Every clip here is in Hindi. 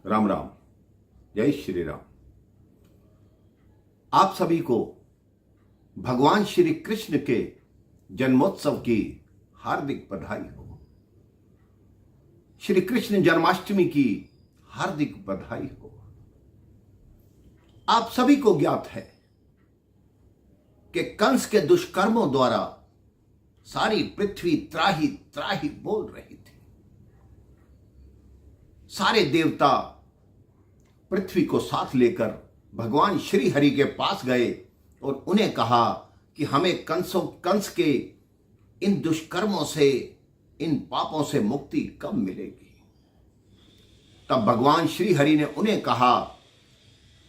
राम राम। जय श्री राम। आप सभी को भगवान श्री कृष्ण के जन्मोत्सव की हार्दिक बधाई हो। श्री कृष्ण जन्माष्टमी की हार्दिक बधाई हो। आप सभी को ज्ञात है कि कंस के दुष्कर्मों द्वारा सारी पृथ्वी त्राही त्राही बोल रही थी। सारे देवता पृथ्वी को साथ लेकर भगवान श्री हरि के पास गए और उन्हें कहा कि हमें कंस के इन दुष्कर्मों से, इन पापों से मुक्ति कब मिलेगी। तब भगवान श्री हरि ने उन्हें कहा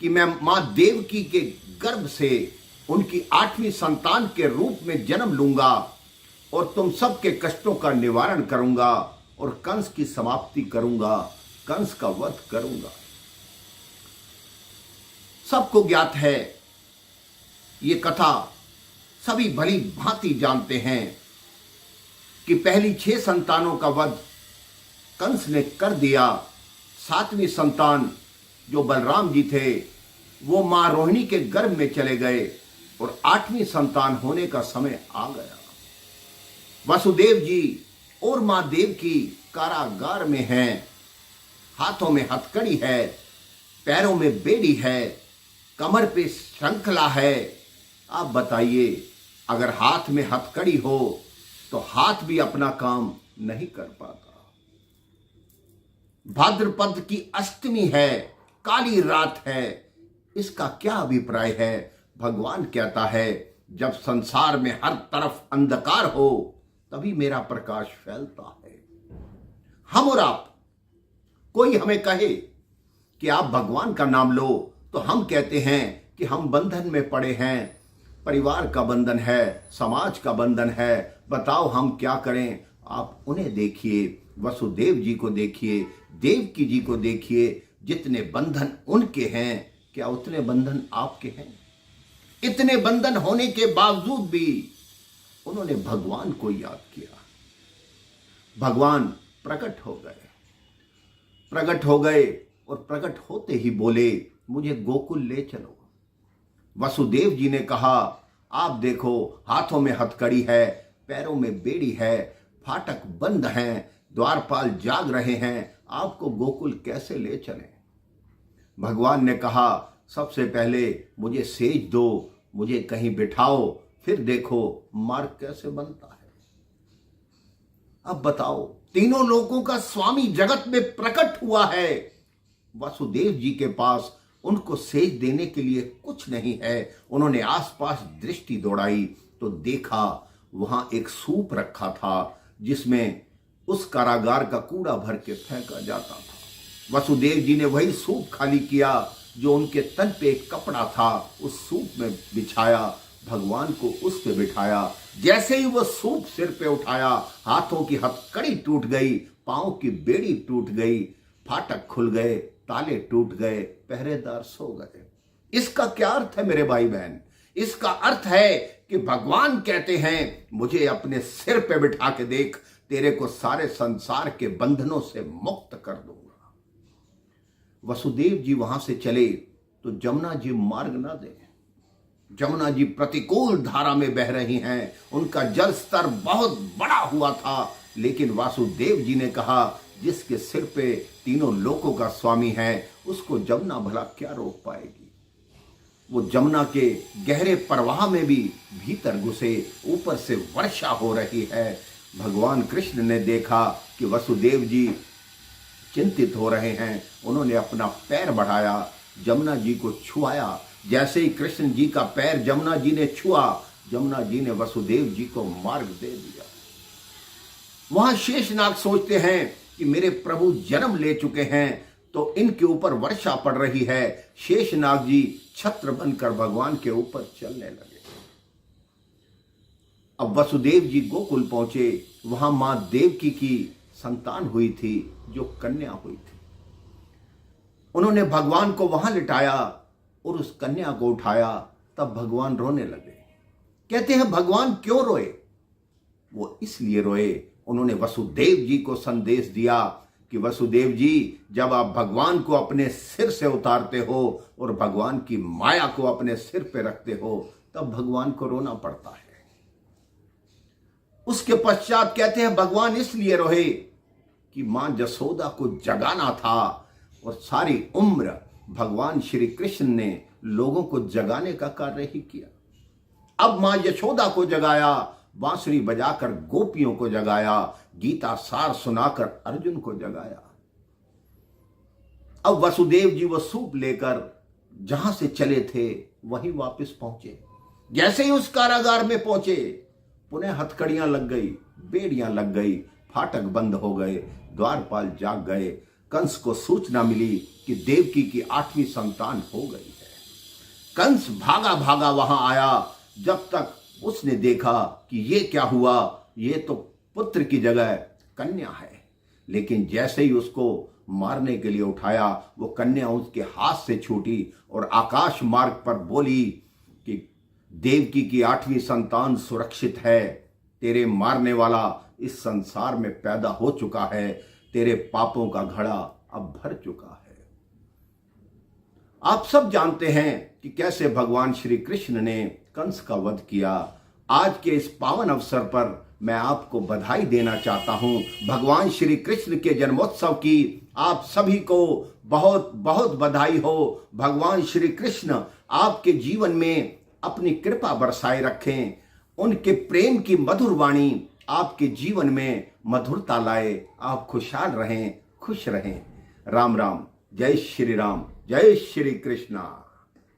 कि मैं मां देवकी के गर्भ से उनकी 8वीं संतान के रूप में जन्म लूंगा और तुम सबके कष्टों का निवारण करूंगा और कंस की समाप्ति करूंगा, कंस का वध करूंगा। सबको ज्ञात है, ये कथा सभी भली भांति जानते हैं कि पहली 6 संतानों का वध कंस ने कर दिया। 7वीं संतान जो बलराम जी थे वो मां रोहिणी के गर्भ में चले गए और 8वीं संतान होने का समय आ गया। वसुदेव जी और मां देवकी कारागार में हैं। हाथों में हथकड़ी है, पैरों में बेड़ी है, कमर पे श्रृंखला है। आप बताइए, अगर हाथ में हथकड़ी हो तो हाथ भी अपना काम नहीं कर पाता। भाद्रपद की अष्टमी है, काली रात है, इसका क्या अभिप्राय है? भगवान कहता है जब संसार में हर तरफ अंधकार हो तभी मेरा प्रकाश फैलता है। हम और आप, कोई हमें कहे कि आप भगवान का नाम लो तो हम कहते हैं कि हम बंधन में पड़े हैं। परिवार का बंधन है, समाज का बंधन है, बताओ हम क्या करें। आप उन्हें देखिए, वसुदेव जी को देखिए, देवकी जी को देखिए, जितने बंधन उनके हैं क्या उतने बंधन आपके हैं? इतने बंधन होने के बावजूद भी उन्होंने भगवान को याद किया। भगवान प्रकट हो गए और प्रकट होते ही बोले मुझे गोकुल ले चलो। वसुदेव जी ने कहा आप देखो, हाथों में हथकड़ी है, पैरों में बेड़ी है, फाटक बंद हैं, द्वारपाल जाग रहे हैं, आपको गोकुल कैसे ले चलें? भगवान ने कहा सबसे पहले मुझे सेज दो, मुझे कहीं बिठाओ, फिर देखो मार्ग कैसे बनता है। अब बताओ, तीनों लोगों का स्वामी जगत में प्रकट हुआ है। वसुदेव जी के पास उनको सेज देने के लिए कुछ नहीं है। उन्होंने आसपास दृष्टि दौड़ाई तो देखा वहां एक सूप रखा था जिसमें उस कारागार का कूड़ा भर के फेंका जाता था। वसुदेव जी ने वही सूप खाली किया जो उनके तन पे एक कपड़ा था, उस सूप में बिछाया, भगवान को उस पे बिठाया। जैसे ही वो सूप सिर पे उठाया, हाथों की हथकड़ी टूट गई, पांव की बेड़ी टूट गई, फाटक खुल गए, ताले टूट गए, पहरेदार सो गए। इसका क्या अर्थ है मेरे भाई बहन? इसका अर्थ है कि भगवान कहते हैं मुझे अपने सिर पे बिठा के देख, तेरे को सारे संसार के बंधनों से मुक्त कर दूंगा। वसुदेव जी वहां से चले तो जमुना जी मार्ग ना दे। जमुना जी प्रतिकूल धारा में बह रही हैं, उनका जल स्तर बहुत बड़ा हुआ था, लेकिन वासुदेव जी ने कहा जिसके सिर पे तीनों लोकों का स्वामी है उसको जमुना भला क्या रोक पाएगी। वो जमुना के गहरे प्रवाह में भी भीतर घुसे, ऊपर से वर्षा हो रही है। भगवान कृष्ण ने देखा कि वसुदेव जी चिंतित हो रहे हैं, उन्होंने अपना पैर बढ़ाया, जमुना जी को छुआया। जैसे ही कृष्ण जी का पैर जमुना जी ने छुआ, जमुना जी ने वसुदेव जी को मार्ग दे दिया। वहां शेषनाग सोचते हैं कि मेरे प्रभु जन्म ले चुके हैं तो इनके ऊपर वर्षा पड़ रही है। शेषनाग जी छत्र बनकर भगवान के ऊपर चलने लगे। अब वसुदेव जी गोकुल पहुंचे, वहां मां देवकी की संतान हुई थी, जो कन्या हुई थी। उन्होंने भगवान को वहां लिटाया और उस कन्या को उठाया। तब भगवान रोने लगे। कहते हैं भगवान क्यों रोए? वो इसलिए रोए, उन्होंने वसुदेव जी को संदेश दिया कि वसुदेव जी, जब आप भगवान को अपने सिर से उतारते हो और भगवान की माया को अपने सिर पे रखते हो, तब भगवान को रोना पड़ता है। उसके पश्चात कहते हैं भगवान इसलिए रोए कि मां जसोदा को जगाना था, और सारी उम्र भगवान श्री कृष्ण ने लोगों को जगाने का कार्य ही किया। अब मां यशोदा को जगाया, बांसुरी बजाकर गोपियों को जगाया, गीता सार सुनाकर अर्जुन को जगाया। अब वसुदेव जी वो सूप लेकर जहां से चले थे वहीं वापस पहुंचे। जैसे ही उस कारागार में पहुंचे, पुनः हथकड़ियां लग गई, बेड़ियां लग गई, फाटक बंद हो गए, द्वारपाल जाग गए। कंस को सूचना मिली कि देवकी की 8वीं संतान हो गई है। कंस भागा भागा वहां आया। जब तक उसने देखा कि ये क्या हुआ, ये तो पुत्र की जगह कन्या है। लेकिन जैसे ही उसको मारने के लिए उठाया, वो कन्या उसके हाथ से छूटी और आकाश मार्ग पर बोली कि देवकी की 8वीं संतान सुरक्षित है, तेरे मारने वाला इस संसार में पैदा हो चुका है, तेरे पापों का घड़ा अब भर चुका है। आप सब जानते हैं कि कैसे भगवान श्री कृष्ण ने कंस का वध किया। आज के इस पावन अवसर पर मैं आपको बधाई देना चाहता हूं। भगवान श्री कृष्ण के जन्मोत्सव की आप सभी को बहुत बहुत बधाई हो। भगवान श्री कृष्ण आपके जीवन में अपनी कृपा बरसाए रखें। उनके प्रेम की मधुर वाणी आपके जीवन में मधुरता लाए। आप खुशहाल रहें, खुश रहें। राम राम, जय श्री राम, जय श्री कृष्णा।